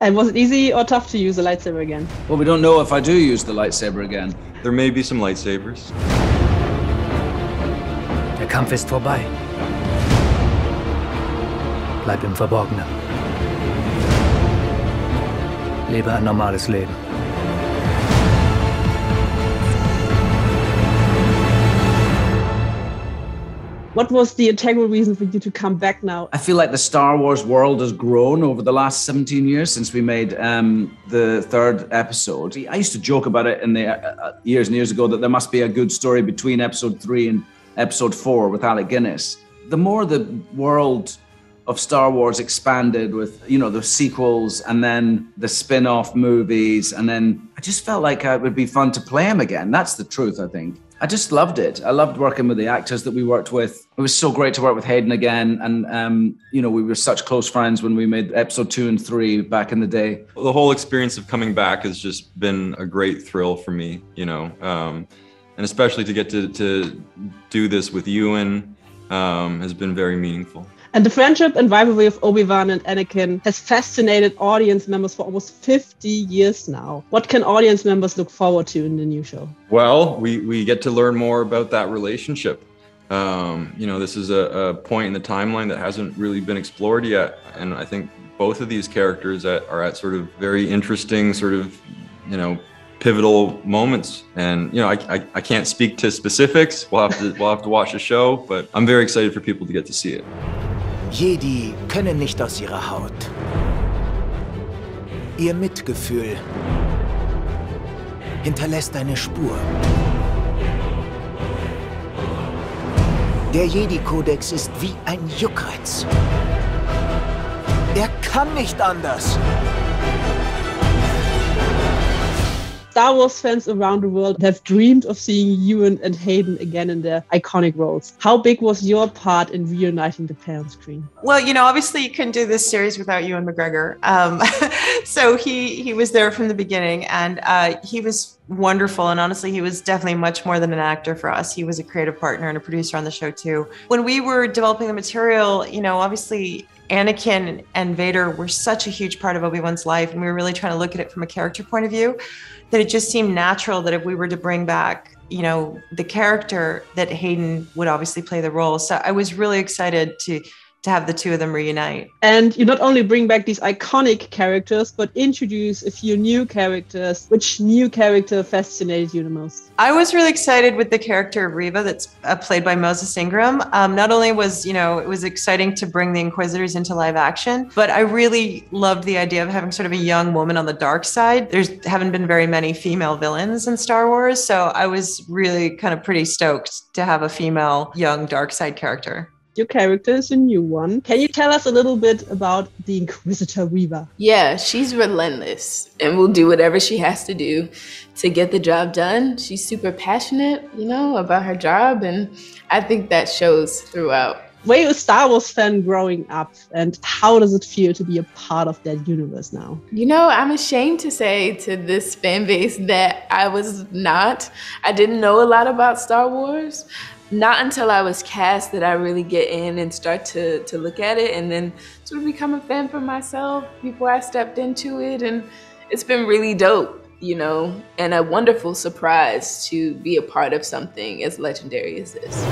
And was it easy or tough to use a lightsaber again? Well, we don't know if I do use the lightsaber again. There may be some lightsabers. Der Kampf ist vorbei. Bleib im Verborgenen. Lebe ein normales Leben. What was the integral reason for you to come back now? I feel like the Star Wars world has grown over the last 17 years since we made the third episode. I used to joke about it in the years and years ago that there must be a good story between episode 3 and episode 4 with Alec Guinness. The more the world of Star Wars expanded with, you know, the sequels and then the spin-off movies, and then I just felt like it would be fun to play him again. That's the truth, I think. I just loved it. I loved working with the actors that we worked with. It was so great to work with Hayden again. And, you know, we were such close friends when we made episode 2 and 3 back in the day. The whole experience of coming back has just been a great thrill for me, you know, and especially to get to do this with Ewan has been very meaningful. And the friendship and rivalry of Obi-Wan and Anakin has fascinated audience members for almost 50 years now. What can audience members look forward to in the new show? Well, we get to learn more about that relationship. You know, this is a point in the timeline that hasn't really been explored yet. And I think both of these characters are at sort of very interesting sort of, you know, pivotal moments. And, you know, I can't speak to specifics. We'll have to watch the show, but I'm very excited for people to get to see it. Jedi können nicht aus ihrer Haut. Ihr Mitgefühl hinterlässt eine Spur. Der Jedi-Kodex ist wie ein Juckreiz. Er kann nicht anders. Star Wars fans around the world have dreamed of seeing Ewan and Hayden again in their iconic roles. How big was your part in reuniting the pair on screen? Well, you know, obviously you couldn't do this series without Ewan McGregor. So he was there from the beginning, and he was wonderful. And honestly, he was definitely much more than an actor for us. He was a creative partner and a producer on the show too. When we were developing the material, you know, obviously Anakin and Vader were such a huge part of Obi-Wan's life, and we were really trying to look at it from a character point of view, that it just seemed natural that if we were to bring back, you know, the character, that Hayden would obviously play the role. So I was really excited to have the two of them reunite. And you not only bring back these iconic characters, but introduce a few new characters. Which new character fascinated you the most? I was really excited with the character of Reva that's played by Moses Ingram. Not only was, you know, it was exciting to bring the Inquisitors into live action, but I really loved the idea of having sort of a young woman on the dark side. Haven't been very many female villains in Star Wars, so I was really kind of pretty stoked to have a female young dark side character. Your character is a new one. Can you tell us a little bit about the Inquisitor Reva? Yeah, she's relentless and will do whatever she has to do to get the job done. She's super passionate, you know, about her job, and I think that shows throughout. Were you a Star Wars fan growing up, and how does it feel to be a part of that universe now? You know, I'm ashamed to say to this fan base that I was not. I didn't know a lot about Star Wars. Not until I was cast did I really get in and start to look at it, and then sort of become a fan for myself before I stepped into it. And it's been really dope, you know, and a wonderful surprise to be a part of something as legendary as this.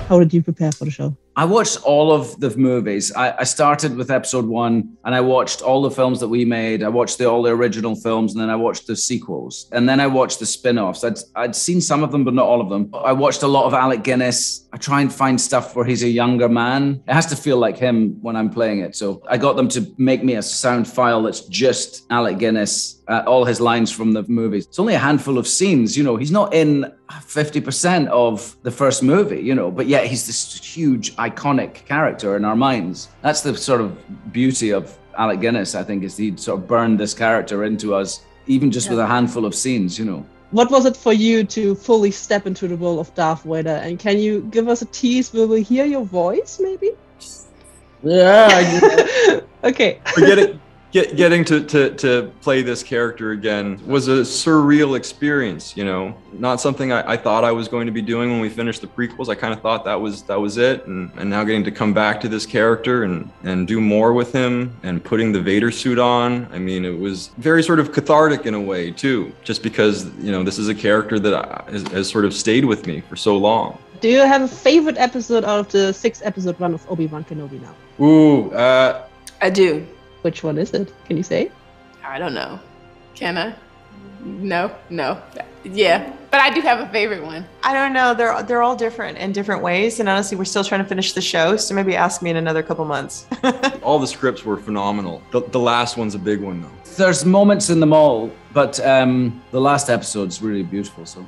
How did you prepare for the show? I watched all of the movies. I started with episode 1 and I watched all the films that we made. I watched all the original films, and then I watched the sequels. And then I watched the spin-offs. I'd seen some of them, but not all of them. I watched a lot of Alec Guinness. I try and find stuff where he's a younger man. It has to feel like him when I'm playing it. So I got them to make me a sound file that's just Alec Guinness, all his lines from the movies. It's only a handful of scenes, you know. He's not in 50% of the first movie, you know, but yet he's this huge, iconic character in our minds. That's the sort of beauty of Alec Guinness, I think, is he sort of burned this character into us, even just with a handful of scenes, you know. What was it for you to fully step into the role of Darth Vader? And can you give us a tease? Will we hear your voice, maybe? Yeah. Okay. Forget it. Getting to play this character again was a surreal experience, you know, not something I thought I was going to be doing when we finished the prequels. I kind of thought that was it. And now getting to come back to this character and do more with him and putting the Vader suit on. I mean, it was very sort of cathartic in a way too, just because, you know, this is a character that has sort of stayed with me for so long. Do you have a favorite episode out of the 6-episode run of Obi-Wan Kenobi now? Ooh, I do. Which one is it? Can you say? I don't know. Can I? No. Yeah, but I do have a favorite one. I don't know. They're all different in different ways, and honestly, we're still trying to finish the show. So maybe ask me in another couple months. All the scripts were phenomenal. The last one's a big one though. There's moments in them all, but the last episode's really beautiful. So.